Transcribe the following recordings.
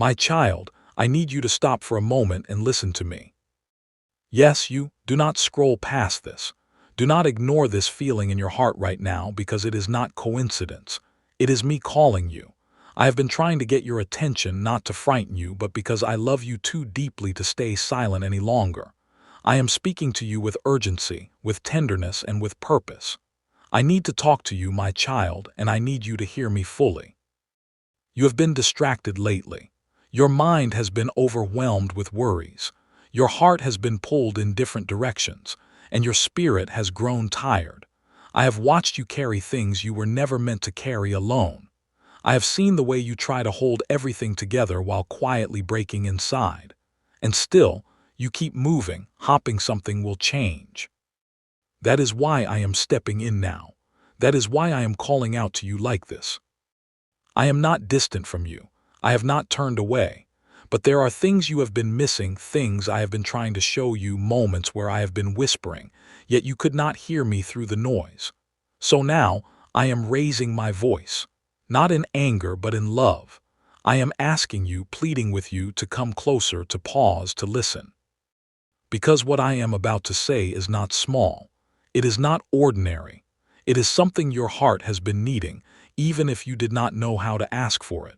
My child, I need you to stop for a moment and listen to me. Yes, you do not scroll past this. Do not ignore this feeling in your heart right now because it is not coincidence. It is me calling you. I have been trying to get your attention not to frighten you, but because I love you too deeply to stay silent any longer. I am speaking to you with urgency, with tenderness, and with purpose. I need to talk to you, my child, and I need you to hear me fully. You have been distracted lately. Your mind has been overwhelmed with worries. Your heart has been pulled in different directions, and your spirit has grown tired. I have watched you carry things you were never meant to carry alone. I have seen the way you try to hold everything together while quietly breaking inside. And still, you keep moving, hoping something will change. That is why I am stepping in now. That is why I am calling out to you like this. I am not distant from you. I have not turned away. But there are things you have been missing, things I have been trying to show you, moments where I have been whispering, yet you could not hear me through the noise. So now, I am raising my voice, not in anger but in love. I am asking you, pleading with you to come closer, to pause, to listen. Because what I am about to say is not small. It is not ordinary. It is something your heart has been needing, even if you did not know how to ask for it.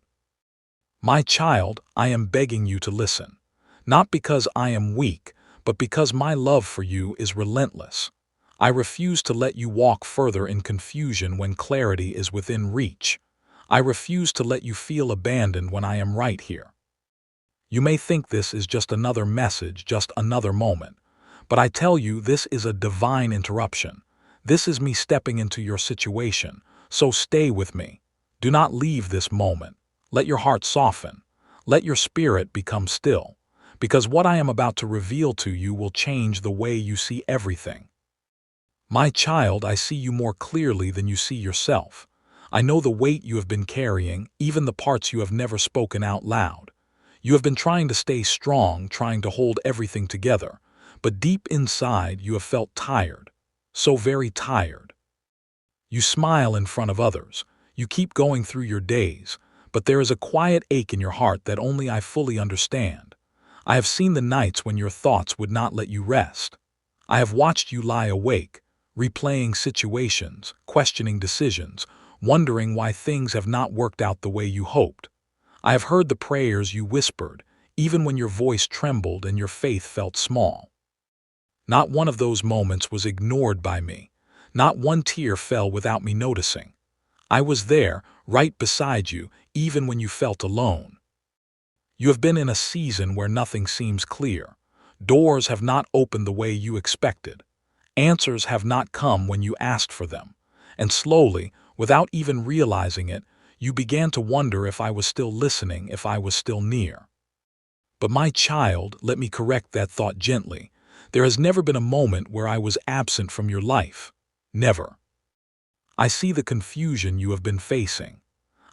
My child, I am begging you to listen, not because I am weak, but because my love for you is relentless. I refuse to let you walk further in confusion when clarity is within reach. I refuse to let you feel abandoned when I am right here. You may think this is just another message, just another moment, but I tell you this is a divine interruption. This is me stepping into your situation, so stay with me. Do not leave this moment. Let your heart soften. Let your spirit become still, because what I am about to reveal to you will change the way you see everything. My child, I see you more clearly than you see yourself. I know the weight you have been carrying, even the parts you have never spoken out loud. You have been trying to stay strong, trying to hold everything together, but deep inside you have felt tired, so very tired. You smile in front of others. You keep going through your days, but there is a quiet ache in your heart that only I fully understand. I have seen the nights when your thoughts would not let you rest. I have watched you lie awake, replaying situations, questioning decisions, wondering why things have not worked out the way you hoped. I have heard the prayers you whispered, even when your voice trembled and your faith felt small. Not one of those moments was ignored by me. Not one tear fell without me noticing. I was there, right beside you, even when you felt alone. You have been in a season where nothing seems clear. Doors have not opened the way you expected. Answers have not come when you asked for them. And slowly, without even realizing it, you began to wonder if I was still listening, if I was still near. But my child, let me correct that thought gently. There has never been a moment where I was absent from your life. Never. I see the confusion you have been facing.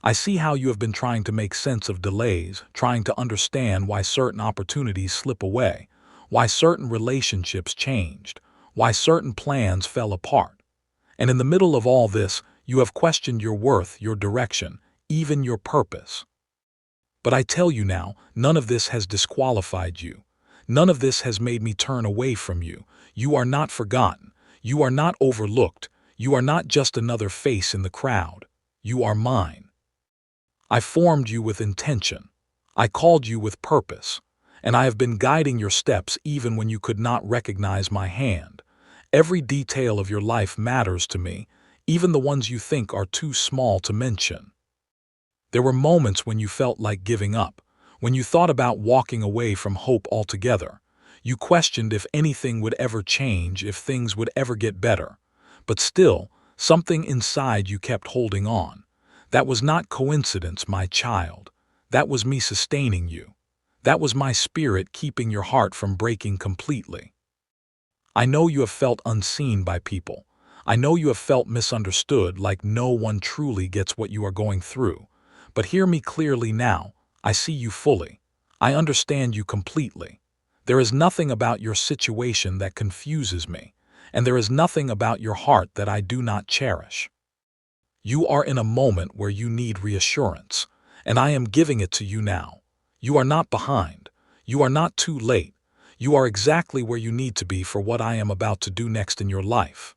I see how you have been trying to make sense of delays, trying to understand why certain opportunities slip away, why certain relationships changed, why certain plans fell apart. And in the middle of all this, you have questioned your worth, your direction, even your purpose. But I tell you now, none of this has disqualified you. None of this has made me turn away from you. You are not forgotten. You are not overlooked. You are not just another face in the crowd. You are mine. I formed you with intention. I called you with purpose. And I have been guiding your steps even when you could not recognize my hand. Every detail of your life matters to me, even the ones you think are too small to mention. There were moments when you felt like giving up, when you thought about walking away from hope altogether. You questioned if anything would ever change, if things would ever get better. But still, something inside you kept holding on. That was not coincidence, my child. That was me sustaining you. That was my spirit keeping your heart from breaking completely. I know you have felt unseen by people. I know you have felt misunderstood, like no one truly gets what you are going through. But hear me clearly now. I see you fully. I understand you completely. There is nothing about your situation that confuses me, and there is nothing about your heart that I do not cherish. You are in a moment where you need reassurance, and I am giving it to you now. You are not behind. You are not too late. You are exactly where you need to be for what I am about to do next in your life.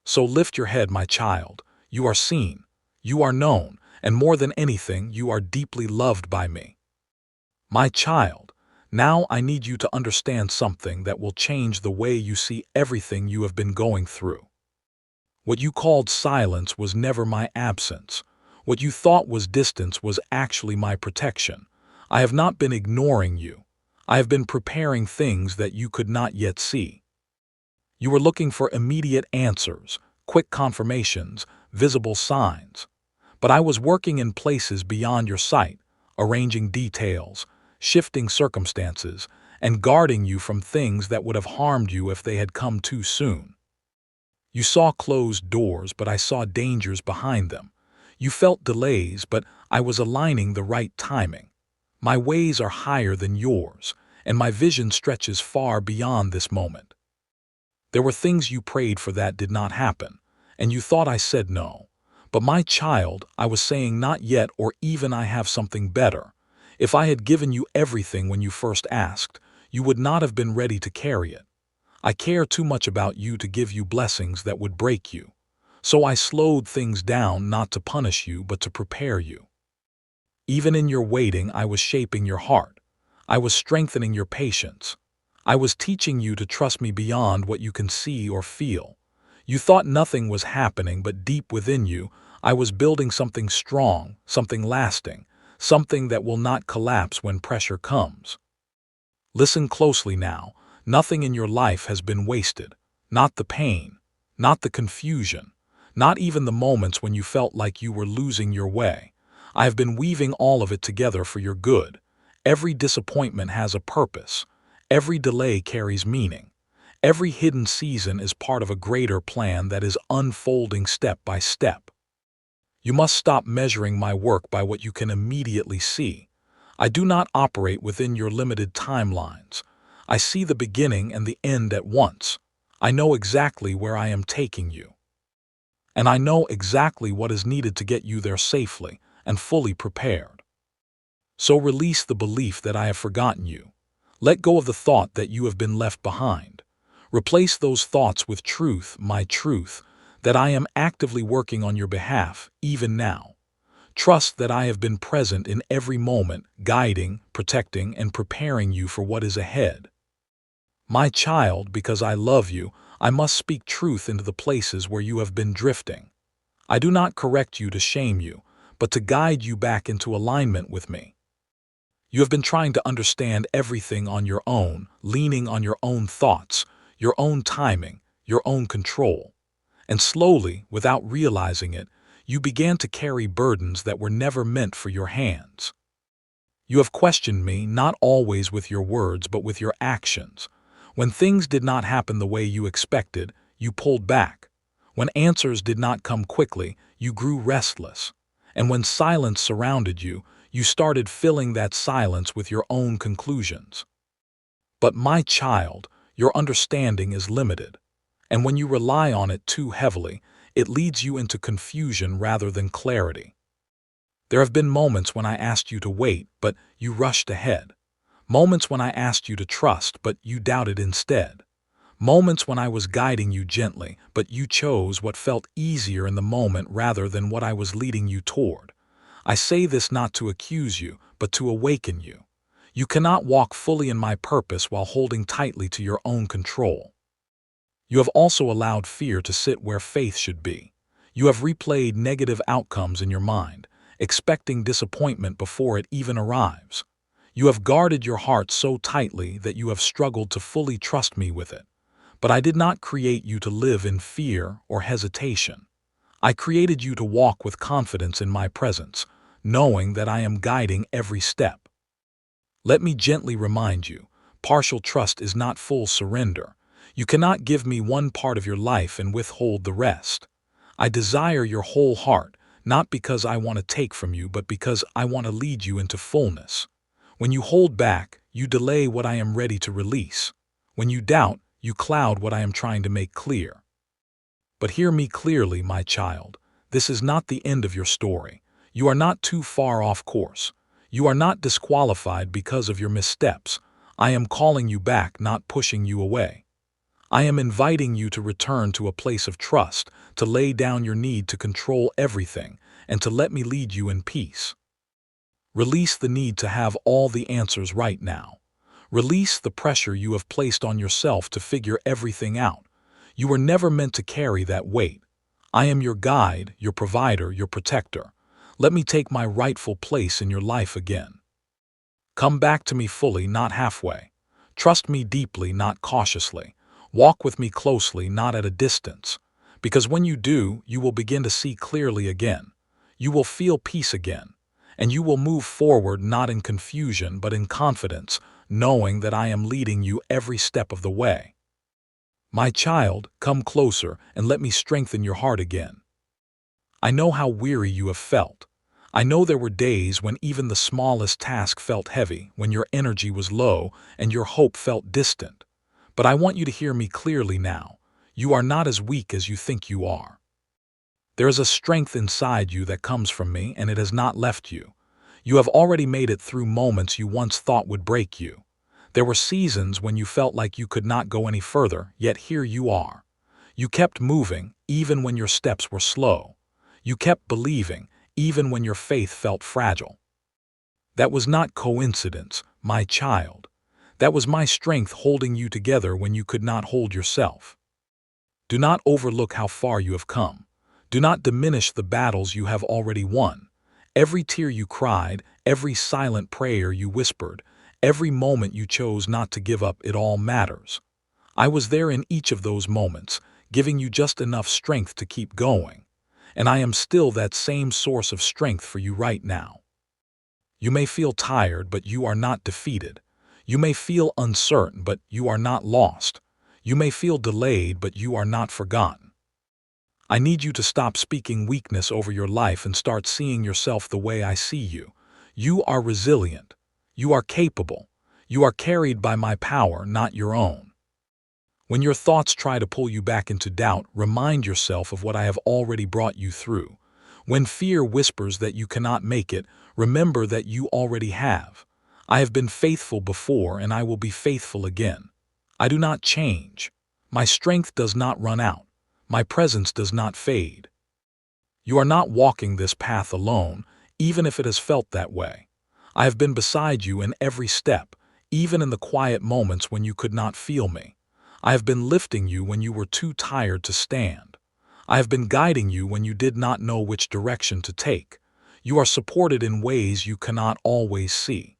So lift your head, my child. You are seen. You are known. And more than anything, you are deeply loved by me. My child, now I need you to understand something that will change the way you see everything you have been going through. What you called silence was never my absence. What you thought was distance was actually my protection. I have not been ignoring you. I have been preparing things that you could not yet see. You were looking for immediate answers, quick confirmations, visible signs. But I was working in places beyond your sight, arranging details, shifting circumstances, and guarding you from things that would have harmed you if they had come too soon. You saw closed doors, but I saw dangers behind them. You felt delays, but I was aligning the right timing. My ways are higher than yours, and my vision stretches far beyond this moment. There were things you prayed for that did not happen, and you thought I said no. But my child, I was saying not yet, or even I have something better. If I had given you everything when you first asked, you would not have been ready to carry it. I care too much about you to give you blessings that would break you. So I slowed things down, not to punish you, but to prepare you. Even in your waiting, I was shaping your heart. I was strengthening your patience. I was teaching you to trust me beyond what you can see or feel. You thought nothing was happening, but deep within you, I was building something strong, something lasting, something that will not collapse when pressure comes. Listen closely now. Nothing in your life has been wasted. Not the pain, not the confusion, not even the moments when you felt like you were losing your way. I have been weaving all of it together for your good. Every disappointment has a purpose. Every delay carries meaning. Every hidden season is part of a greater plan that is unfolding step by step. You must stop measuring my work by what you can immediately see. I do not operate within your limited timelines. I see the beginning and the end at once. I know exactly where I am taking you. And I know exactly what is needed to get you there safely and fully prepared. So release the belief that I have forgotten you. Let go of the thought that you have been left behind. Replace those thoughts with truth, my truth, that I am actively working on your behalf, even now. Trust that I have been present in every moment, guiding, protecting, and preparing you for what is ahead. My child, because I love you, I must speak truth into the places where you have been drifting. I do not correct you to shame you, but to guide you back into alignment with me. You have been trying to understand everything on your own, leaning on your own thoughts, your own timing, your own control. And slowly, without realizing it, you began to carry burdens that were never meant for your hands. You have questioned me, not always with your words, but with your actions. When things did not happen the way you expected, you pulled back. When answers did not come quickly, you grew restless. And when silence surrounded you, you started filling that silence with your own conclusions. But my child, your understanding is limited. And when you rely on it too heavily, it leads you into confusion rather than clarity. There have been moments when I asked you to wait, but you rushed ahead. Moments when I asked you to trust, but you doubted instead. Moments when I was guiding you gently, but you chose what felt easier in the moment rather than what I was leading you toward. I say this not to accuse you, but to awaken you. You cannot walk fully in my purpose while holding tightly to your own control. You have also allowed fear to sit where faith should be. You have replayed negative outcomes in your mind, expecting disappointment before it even arrives. You have guarded your heart so tightly that you have struggled to fully trust me with it. But I did not create you to live in fear or hesitation. I created you to walk with confidence in my presence, knowing that I am guiding every step. Let me gently remind you, partial trust is not full surrender. You cannot give me one part of your life and withhold the rest. I desire your whole heart, not because I want to take from you, but because I want to lead you into fullness. When you hold back, you delay what I am ready to release. When you doubt, you cloud what I am trying to make clear. But hear me clearly, my child. This is not the end of your story. You are not too far off course. You are not disqualified because of your missteps. I am calling you back, not pushing you away. I am inviting you to return to a place of trust, to lay down your need to control everything, and to let me lead you in peace. Release the need to have all the answers right now. Release the pressure you have placed on yourself to figure everything out. You were never meant to carry that weight. I am your guide, your provider, your protector. Let me take my rightful place in your life again. Come back to me fully, not halfway. Trust me deeply, not cautiously. Walk with me closely, not at a distance. Because when you do, you will begin to see clearly again. You will feel peace again. And you will move forward not in confusion but in confidence, knowing that I am leading you every step of the way. My child, come closer and let me strengthen your heart again. I know how weary you have felt. I know there were days when even the smallest task felt heavy, when your energy was low and your hope felt distant. But I want you to hear me clearly now. You are not as weak as you think you are. There is a strength inside you that comes from me, and it has not left you. You have already made it through moments you once thought would break you. There were seasons when you felt like you could not go any further, yet here you are. You kept moving, even when your steps were slow. You kept believing, even when your faith felt fragile. That was not coincidence, my child. That was my strength holding you together when you could not hold yourself. Do not overlook how far you have come. Do not diminish the battles you have already won. Every tear you cried, every silent prayer you whispered, every moment you chose not to give up, it all matters. I was there in each of those moments, giving you just enough strength to keep going. And I am still that same source of strength for you right now. You may feel tired, but you are not defeated. You may feel uncertain, but you are not lost. You may feel delayed, but you are not forgotten. I need you to stop speaking weakness over your life and start seeing yourself the way I see you. You are resilient. You are capable. You are carried by my power, not your own. When your thoughts try to pull you back into doubt, remind yourself of what I have already brought you through. When fear whispers that you cannot make it, remember that you already have. I have been faithful before, and I will be faithful again. I do not change. My strength does not run out. My presence does not fade. You are not walking this path alone, even if it has felt that way. I have been beside you in every step, even in the quiet moments when you could not feel me. I have been lifting you when you were too tired to stand. I have been guiding you when you did not know which direction to take. You are supported in ways you cannot always see.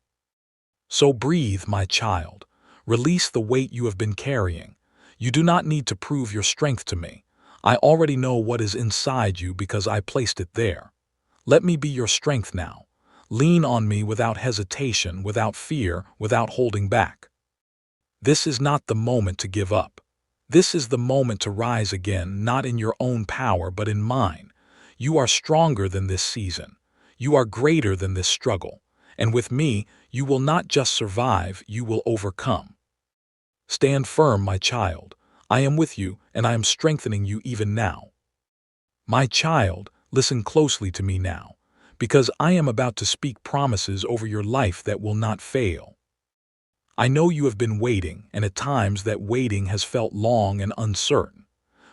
So breathe, my child. Release the weight you have been carrying. You do not need to prove your strength to me. I already know what is inside you because I placed it there. Let me be your strength now. Lean on me without hesitation, without fear, without holding back. This is not the moment to give up. This is the moment to rise again, not in your own power, but in mine. You are stronger than this season. You are greater than this struggle. And with me, you will not just survive, you will overcome. Stand firm, my child. I am with you, and I am strengthening you even now. My child, listen closely to me now, because I am about to speak promises over your life that will not fail. I know you have been waiting, and at times that waiting has felt long and uncertain.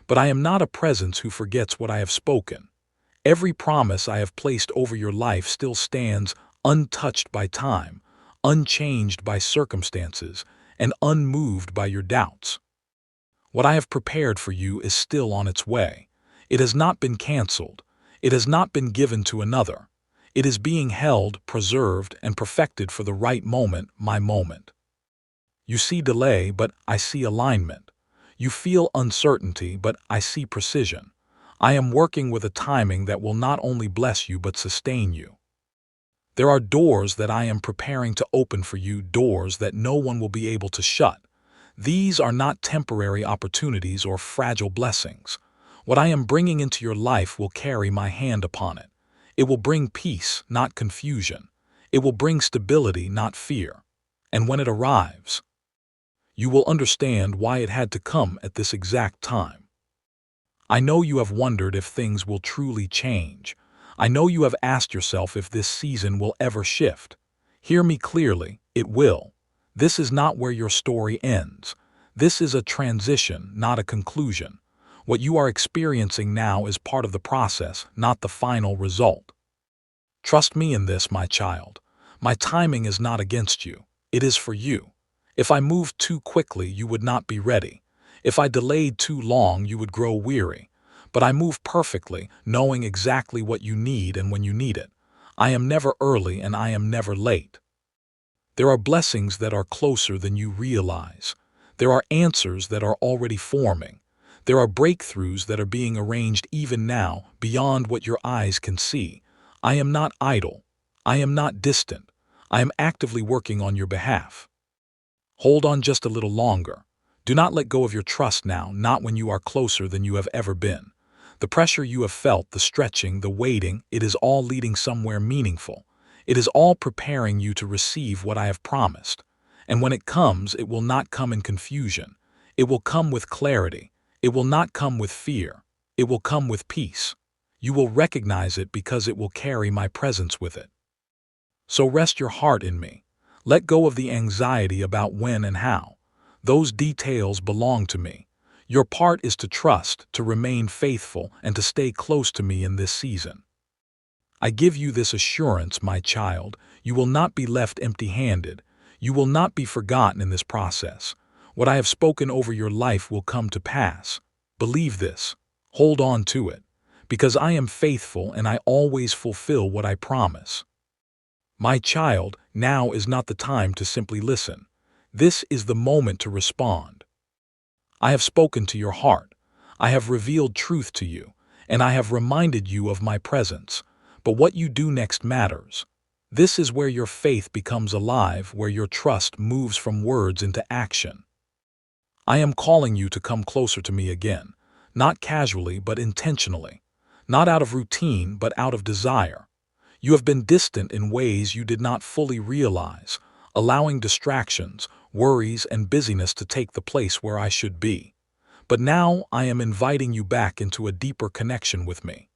But I am not a presence who forgets what I have spoken. Every promise I have placed over your life still stands, untouched by time, unchanged by circumstances, and unmoved by your doubts. What I have prepared for you is still on its way. It has not been canceled. It has not been given to another. It is being held, preserved, and perfected for the right moment, my moment. You see delay, but I see alignment. You feel uncertainty, but I see precision. I am working with a timing that will not only bless you but sustain you. There are doors that I am preparing to open for you, doors that no one will be able to shut. These are not temporary opportunities or fragile blessings. What I am bringing into your life will carry my hand upon it. It will bring peace, not confusion. It will bring stability, not fear. And when it arrives, you will understand why it had to come at this exact time. I know you have wondered if things will truly change. I know you have asked yourself if this season will ever shift. Hear me clearly, it will. This is not where your story ends. This is a transition, not a conclusion. What you are experiencing now is part of the process, not the final result. Trust me in this, my child. My timing is not against you. It is for you. If I moved too quickly, you would not be ready. If I delayed too long, you would grow weary. But I move perfectly, knowing exactly what you need and when you need it. I am never early and I am never late. There are blessings that are closer than you realize. There are answers that are already forming. There are breakthroughs that are being arranged even now, beyond what your eyes can see. I am not idle. I am not distant. I am actively working on your behalf. Hold on just a little longer. Do not let go of your trust now, not when you are closer than you have ever been. The pressure you have felt, the stretching, the waiting, it is all leading somewhere meaningful. It is all preparing you to receive what I have promised. And when it comes, it will not come in confusion. It will come with clarity. It will not come with fear. It will come with peace. You will recognize it because it will carry my presence with it. So rest your heart in me. Let go of the anxiety about when and how. Those details belong to me. Your part is to trust, to remain faithful, and to stay close to me in this season. I give you this assurance, my child. You will not be left empty-handed. You will not be forgotten in this process. What I have spoken over your life will come to pass. Believe this. Hold on to it. Because I am faithful and I always fulfill what I promise. My child, now is not the time to simply listen. This is the moment to respond. I have spoken to your heart. I have revealed truth to you, and I have reminded you of my presence. But what you do next matters. This is where your faith becomes alive, where your trust moves from words into action. I am calling you to come closer to me again, not casually but intentionally, not out of routine but out of desire. You have been distant in ways you did not fully realize, allowing distractions, worries, and busyness to take the place where I should be. But now I am inviting you back into a deeper connection with me.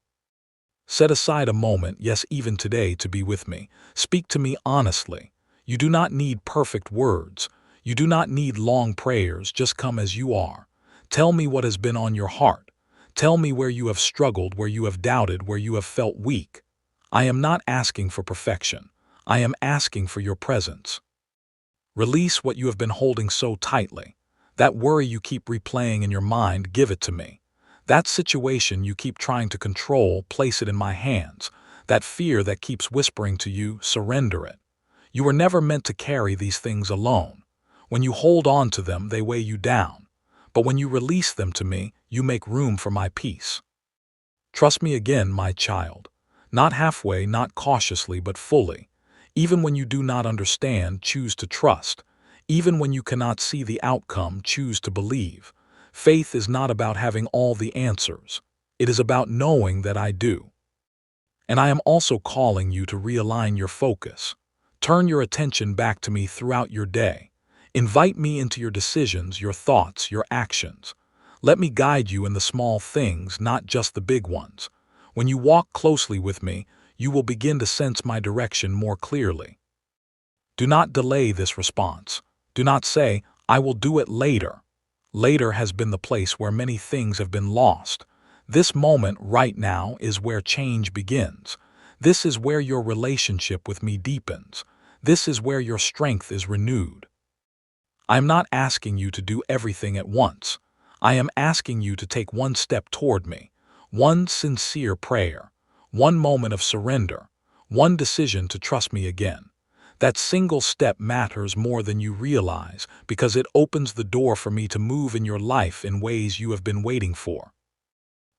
Set aside a moment, yes, even today, to be with me. Speak to me honestly. You do not need perfect words. You do not need long prayers. Just come as you are. Tell me what has been on your heart. Tell me where you have struggled, where you have doubted, where you have felt weak. I am not asking for perfection. I am asking for your presence. Release what you have been holding so tightly. That worry you keep replaying in your mind, give it to me. That situation you keep trying to control, place it in my hands. That fear that keeps whispering to you, surrender it. You were never meant to carry these things alone. When you hold on to them, they weigh you down. But when you release them to me, you make room for my peace. Trust me again, my child. Not halfway, not cautiously, but fully. Even when you do not understand, choose to trust. Even when you cannot see the outcome, choose to believe. Faith is not about having all the answers. It is about knowing that I do. And I am also calling you to realign your focus. Turn your attention back to me throughout your day. Invite me into your decisions, your thoughts, your actions. Let me guide you in the small things, not just the big ones. When you walk closely with me, you will begin to sense my direction more clearly. Do not delay this response. Do not say, I will do it later. Later has been the place where many things have been lost. This moment right now is where change begins. This is where your relationship with me deepens. This is where your strength is renewed. I am not asking you to do everything at once. I am asking you to take one step toward me. One sincere prayer, one moment of surrender, one decision to trust me again. That single step matters more than you realize because it opens the door for me to move in your life in ways you have been waiting for.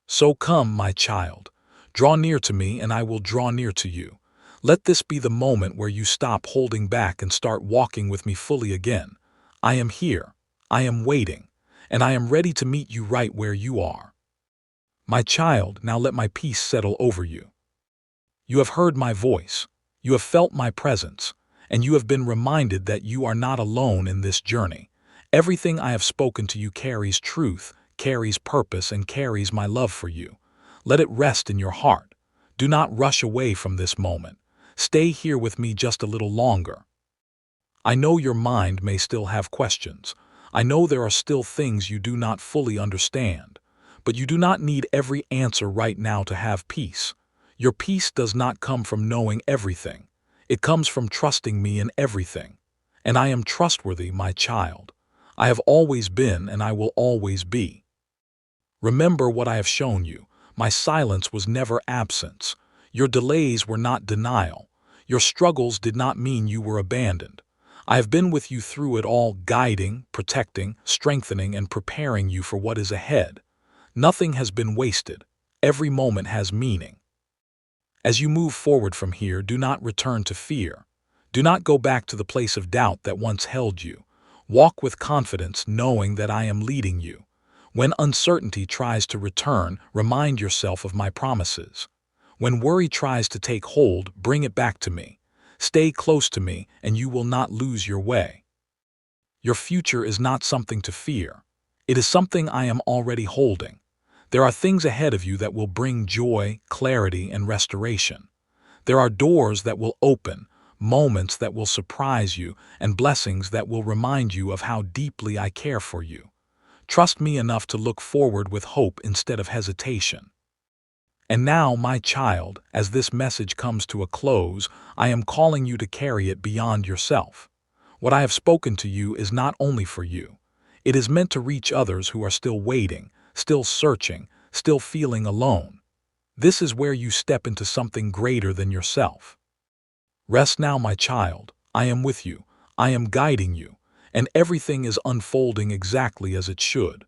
So come, my child, draw near to me and I will draw near to you. Let this be the moment where you stop holding back and start walking with me fully again. I am here, I am waiting, and I am ready to meet you right where you are. My child, now let my peace settle over you. You have heard my voice, you have felt my presence, and you have been reminded that you are not alone in this journey. Everything I have spoken to you carries truth, carries purpose, and carries my love for you. Let it rest in your heart. Do not rush away from this moment. Stay here with me just a little longer. I know your mind may still have questions. I know there are still things you do not fully understand. But you do not need every answer right now to have peace. Your peace does not come from knowing everything. It comes from trusting me in everything. And I am trustworthy, my child. I have always been and I will always be. Remember what I have shown you. My silence was never absence. Your delays were not denial. Your struggles did not mean you were abandoned. I have been with you through it all, guiding, protecting, strengthening, and preparing you for what is ahead. Nothing has been wasted. Every moment has meaning. As you move forward from here, do not return to fear. Do not go back to the place of doubt that once held you. Walk with confidence, knowing that I am leading you. When uncertainty tries to return, remind yourself of my promises. When worry tries to take hold, bring it back to me. Stay close to me, and you will not lose your way. Your future is not something to fear. It is something I am already holding. There are things ahead of you that will bring joy, clarity, and restoration. There are doors that will open, moments that will surprise you, and blessings that will remind you of how deeply I care for you. Trust me enough to look forward with hope instead of hesitation. And now, my child, as this message comes to a close, I am calling you to carry it beyond yourself. What I have spoken to you is not only for you. It is meant to reach others who are still waiting, still searching, still feeling alone. This is where you step into something greater than yourself. Rest now, my child. I am with you. I am guiding you. And everything is unfolding exactly as it should.